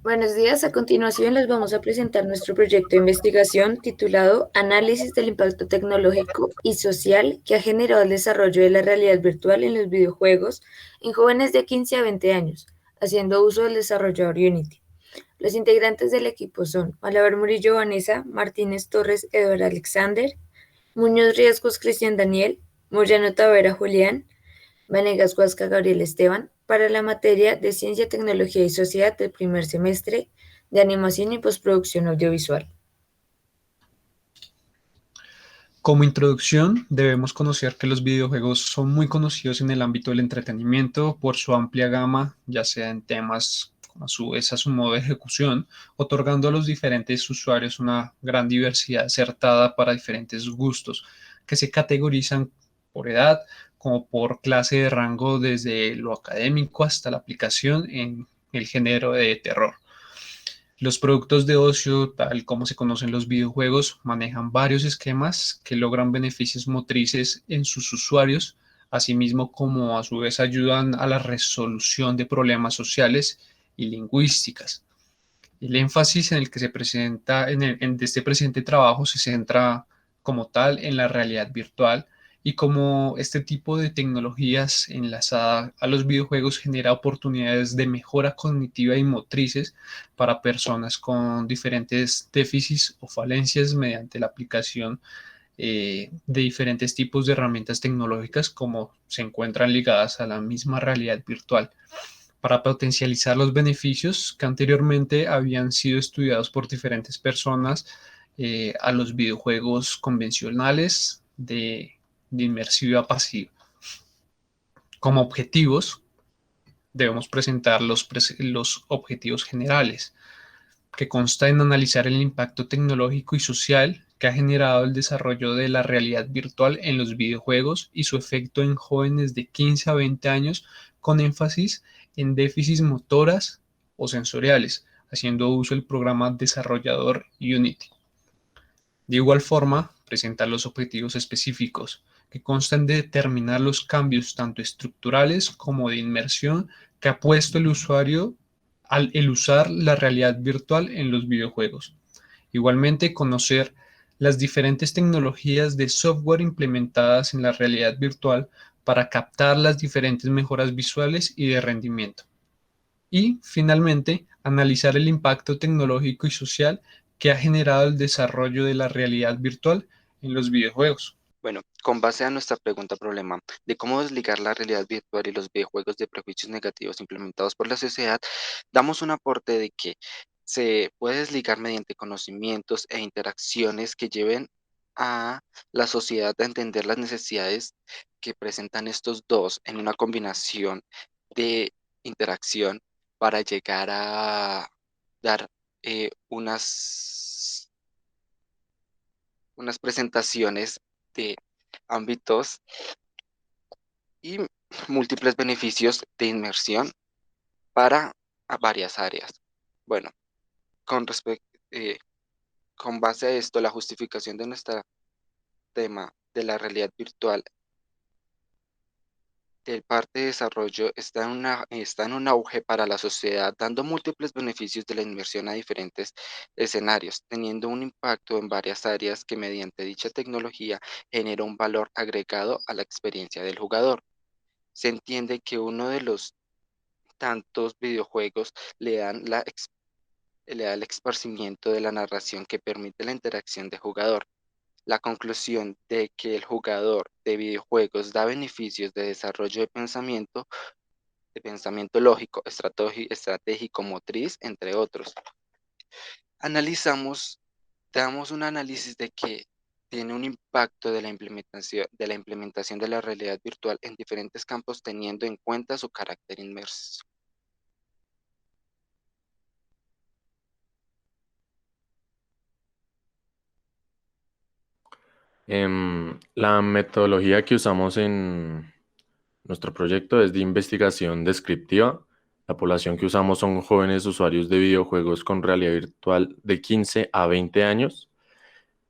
Buenos días, a continuación les vamos a presentar nuestro proyecto de investigación titulado Análisis del impacto tecnológico y social que ha generado el desarrollo de la realidad virtual en los videojuegos en jóvenes de 15 a 20 años, haciendo uso del desarrollador Unity. Los integrantes del equipo son Malabar Murillo Vanessa, Martínez Torres Eduardo Alexander, Muñoz Riesgos Cristian Daniel, Moyano Tavera Julián, Vanegas Huasca Gabriel Esteban, para la materia de Ciencia, Tecnología y Sociedad del primer semestre de Animación y Postproducción Audiovisual. Como introducción, debemos conocer que los videojuegos son muy conocidos en el ámbito del entretenimiento por su amplia gama, ya sea en temas como a su vez a su modo de ejecución, otorgando a los diferentes usuarios una gran diversidad acertada para diferentes gustos, que se categorizan por edad, como por clase de rango desde lo académico hasta la aplicación en el género de terror. Los productos de ocio, tal como se conocen los videojuegos, manejan varios esquemas que logran beneficios motrices en sus usuarios, asimismo como a su vez ayudan a la resolución de problemas sociales y lingüísticas. El énfasis en el que se presenta en este presente trabajo se centra como tal en la realidad virtual y cómo este tipo de tecnologías enlazada a los videojuegos genera oportunidades de mejora cognitiva y motrices para personas con diferentes déficits o falencias mediante la aplicación de diferentes tipos de herramientas tecnológicas como se encuentran ligadas a la misma realidad virtual para potencializar los beneficios que anteriormente habían sido estudiados por diferentes personas a los videojuegos convencionales de inmersiva pasiva. Como objetivos, debemos presentar los objetivos generales, que consta en analizar el impacto tecnológico y social que ha generado el desarrollo de la realidad virtual en los videojuegos y su efecto en jóvenes de 15 a 20 años, con énfasis en déficits motoras o sensoriales, haciendo uso del programa desarrollador Unity. De igual forma, presentar los objetivos específicos, que constan de determinar los cambios tanto estructurales como de inmersión que ha puesto el usuario al el usar la realidad virtual en los videojuegos. Igualmente, conocer las diferentes tecnologías de software implementadas en la realidad virtual para captar las diferentes mejoras visuales y de rendimiento. Y, finalmente, analizar el impacto tecnológico y social que ha generado el desarrollo de la realidad virtual en los videojuegos. Bueno, con base a nuestra pregunta problema de cómo desligar la realidad virtual y los videojuegos de prejuicios negativos implementados por la sociedad, damos un aporte de que se puede desligar mediante conocimientos e interacciones que lleven a la sociedad a entender las necesidades que presentan estos dos en una combinación de interacción para llegar a dar unas presentaciones de ámbitos y múltiples beneficios de inmersión para varias áreas. Bueno, con respecto, con base a esto, la justificación de nuestro tema de la realidad virtual del parte de desarrollo está en un auge para la sociedad, dando múltiples beneficios de la inmersión a diferentes escenarios, teniendo un impacto en varias áreas que mediante dicha tecnología genera un valor agregado a la experiencia del jugador. Se entiende que uno de los tantos videojuegos le da el esparcimiento de la narración que permite la interacción de jugador. La conclusión de que el jugador de videojuegos da beneficios de desarrollo de pensamiento lógico, estratégico, motriz, entre otros. Analizamos, damos un análisis de que tiene un impacto de la implementación de la realidad virtual en diferentes campos teniendo en cuenta su carácter inmerso. La metodología que usamos en nuestro proyecto es de investigación descriptiva. La población que usamos son jóvenes usuarios de videojuegos con realidad virtual de 15 a 20 años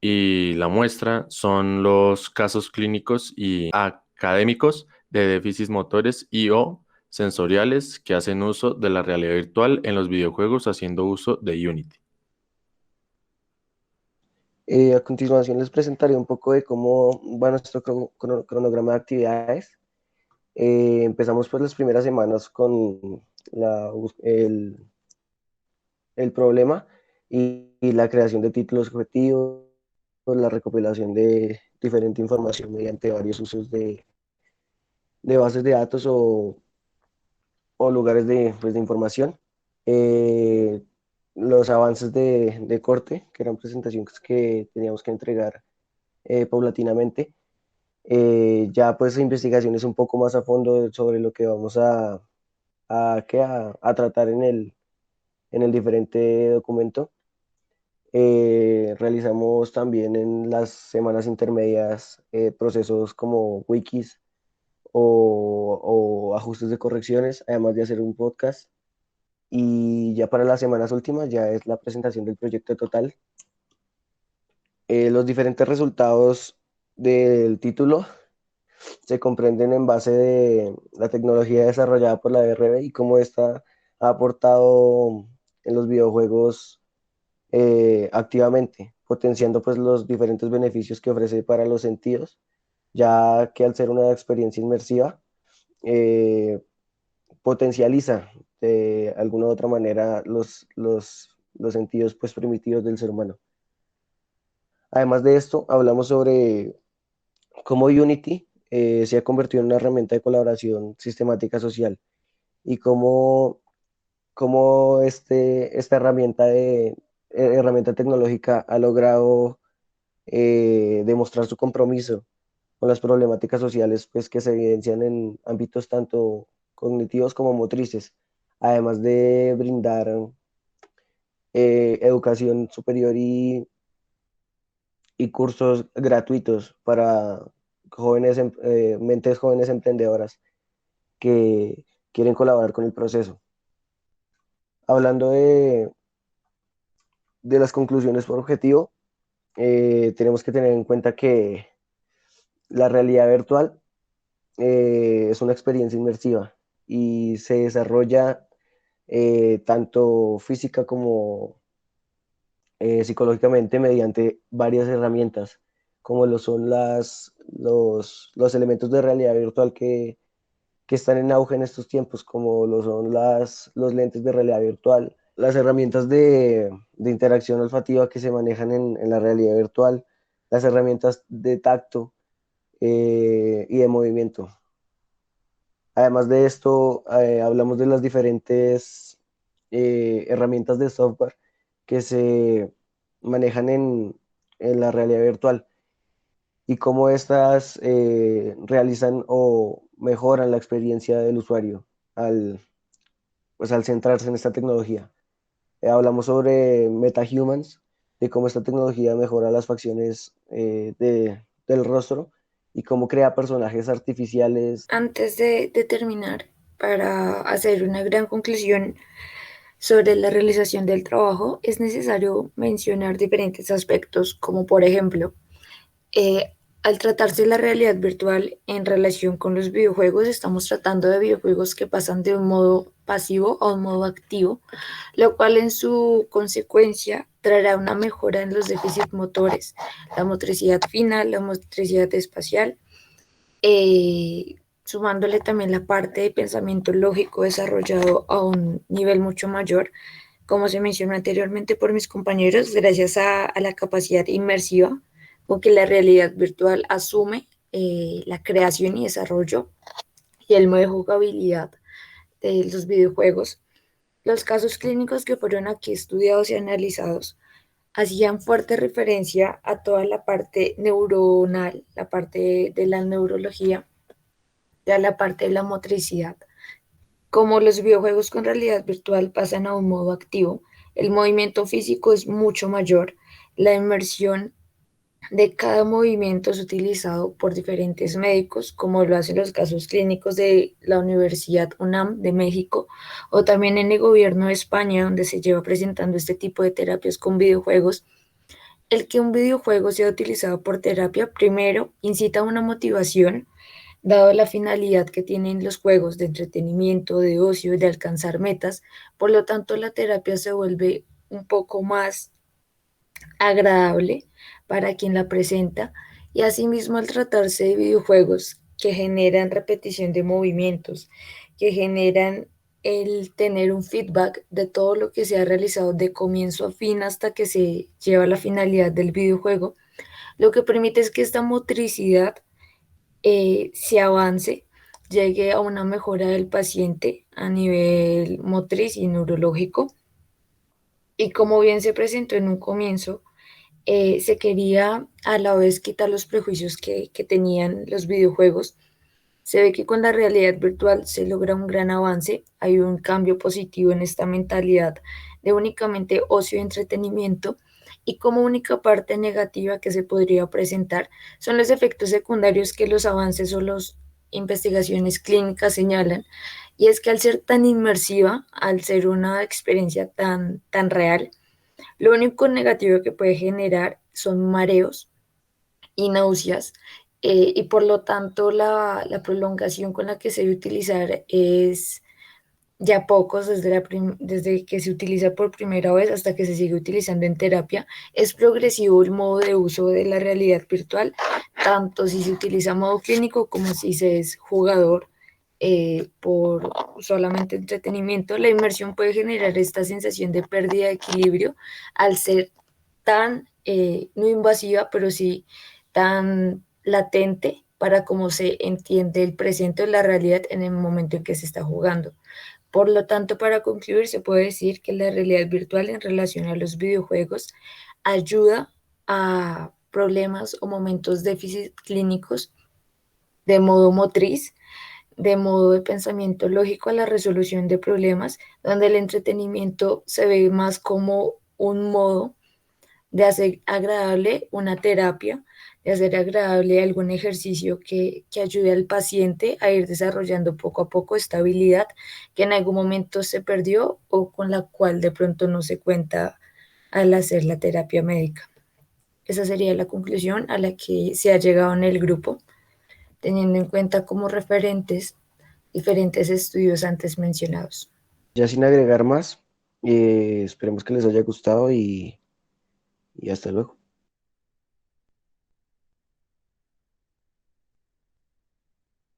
y la muestra son los casos clínicos y académicos de déficits motores y o sensoriales que hacen uso de la realidad virtual en los videojuegos haciendo uso de Unity. A continuación les presentaré un poco de cómo va nuestro cronograma de actividades. Empezamos pues las primeras semanas con el problema y la creación de títulos objetivos, la recopilación de diferente información mediante varios usos de bases de datos o lugares pues, de información. Los avances de corte, que eran presentaciones que teníamos que entregar paulatinamente. Ya pues investigaciones un poco más a fondo sobre lo que vamos a tratar en el diferente documento. Realizamos también en las semanas intermedias procesos como wikis o ajustes de correcciones, además de hacer un podcast. Y ya para las semanas últimas ya es la presentación del proyecto total. Los diferentes resultados del título se comprenden en base de la tecnología desarrollada por la DRB y cómo esta ha aportado en los videojuegos activamente, potenciando pues los diferentes beneficios que ofrece para los sentidos, ya que al ser una experiencia inmersiva, potencializa de alguna u otra manera los sentidos pues primitivos del ser humano. Además de esto, hablamos sobre cómo Unity se ha convertido en una herramienta de colaboración sistemática social y cómo esta herramienta tecnológica ha logrado demostrar su compromiso con las problemáticas sociales pues, que se evidencian en ámbitos tanto cognitivos como motrices, además de brindar educación superior y cursos gratuitos para mentes jóvenes emprendedoras que quieren colaborar con el proceso. Hablando de las conclusiones por objetivo, tenemos que tener en cuenta que la realidad virtual es una experiencia inmersiva y se desarrolla tanto física como psicológicamente mediante varias herramientas, como lo son los elementos de realidad virtual que están en auge en estos tiempos, como lo son los lentes de realidad virtual, las herramientas de interacción olfativa que se manejan en la realidad virtual, las herramientas de tacto y de movimiento. Además de esto, hablamos de las diferentes herramientas de software que se manejan en la realidad virtual y cómo estas realizan o mejoran la experiencia del usuario al centrarse en esta tecnología. Hablamos sobre MetaHumans, de cómo esta tecnología mejora las facciones del rostro y cómo crea personajes artificiales. Antes de terminar, para hacer una gran conclusión sobre la realización del trabajo, es necesario mencionar diferentes aspectos, como por ejemplo, al tratarse de la realidad virtual en relación con los videojuegos, estamos tratando de videojuegos que pasan de un modo pasivo a un modo activo, lo cual en su consecuencia traerá una mejora en los déficits motores, la motricidad fina, la motricidad espacial, sumándole también la parte de pensamiento lógico desarrollado a un nivel mucho mayor, como se mencionó anteriormente por mis compañeros, gracias a la capacidad inmersiva con que la realidad virtual asume la creación y desarrollo y el modo de jugabilidad de los videojuegos. Los casos clínicos que fueron aquí estudiados y analizados hacían fuerte referencia a toda la parte neuronal, la parte de la neurología, ya la parte de la motricidad. Como los videojuegos con realidad virtual pasan a un modo activo, el movimiento físico es mucho mayor, la inmersión de cada movimiento es utilizado por diferentes médicos, como lo hacen los casos clínicos de la Universidad UNAM de México, o también en el gobierno de España, donde se lleva presentando este tipo de terapias con videojuegos. El que un videojuego sea utilizado por terapia, primero, incita a una motivación dado la finalidad que tienen los juegos de entretenimiento, de ocio, de alcanzar metas. Por lo tanto, la terapia se vuelve un poco más agradable para quien la presenta, y asimismo al tratarse de videojuegos que generan repetición de movimientos, que generan el tener un feedback de todo lo que se ha realizado de comienzo a fin hasta que se lleva a la finalidad del videojuego, lo que permite es que esta motricidad se avance, llegue a una mejora del paciente a nivel motriz y neurológico. Y como bien se presentó en un comienzo, se quería a la vez quitar los prejuicios que tenían los videojuegos. Se ve que con la realidad virtual se logra un gran avance, hay un cambio positivo en esta mentalidad de únicamente ocio y entretenimiento, y como única parte negativa que se podría presentar son los efectos secundarios que los avances o las investigaciones clínicas señalan, y es que al ser tan inmersiva, al ser una experiencia tan real, lo único negativo que puede generar son mareos y náuseas, y por lo tanto la prolongación con la que se debe utilizar es ya pocos desde que se utiliza por primera vez hasta que se sigue utilizando en terapia. Es progresivo el modo de uso de la realidad virtual, tanto si se utiliza modo clínico como si se es jugador por solamente entretenimiento. La inmersión puede generar esta sensación de pérdida de equilibrio al ser tan, no invasiva, pero sí tan latente para cómo se entiende el presente o la realidad en el momento en que se está jugando. Por lo tanto, para concluir, se puede decir que la realidad virtual en relación a los videojuegos ayuda a problemas o momentos déficit clínicos de modo motriz, de modo de pensamiento lógico a la resolución de problemas, donde el entretenimiento se ve más como un modo de hacer agradable una terapia, de hacer agradable algún ejercicio que ayude al paciente a ir desarrollando poco a poco estabilidad que en algún momento se perdió o con la cual de pronto no se cuenta al hacer la terapia médica. Esa sería la conclusión a la que se ha llegado en el grupo, teniendo en cuenta como referentes diferentes estudios antes mencionados. Ya sin agregar más, esperemos que les haya gustado y hasta luego.